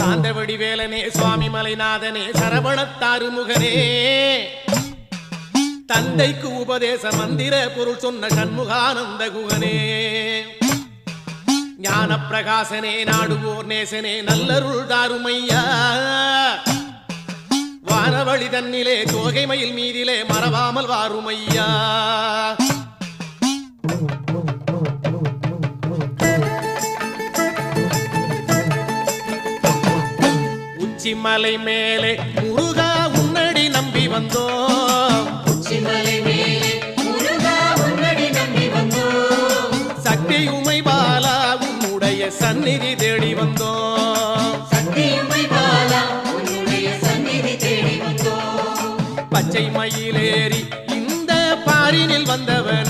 சாந்தவடி வேலனே சுவாமி மலைநாதனே சரவணத்தாறு முகனே தந்தைக்கு உபதேச மந்திர பொருள் சொன்ன சண்முகானந்த குகனே ஞான பிரகாசனே நாடுவோர் நேசனே நல்லருள் தாருமையா வானவழி தன்னிலே தோகை மயில் மீதிலே மறவாமல் வாருமையா உச்சிமலை மேலே முருகா உன்னடி நம்பி வந்தோம் சக்தி உமை பாலா உன்னுடைய சந்நிதி தேடி வந்தோம் பச்சை மயிலேறி இந்த பாரினில் வந்தவன்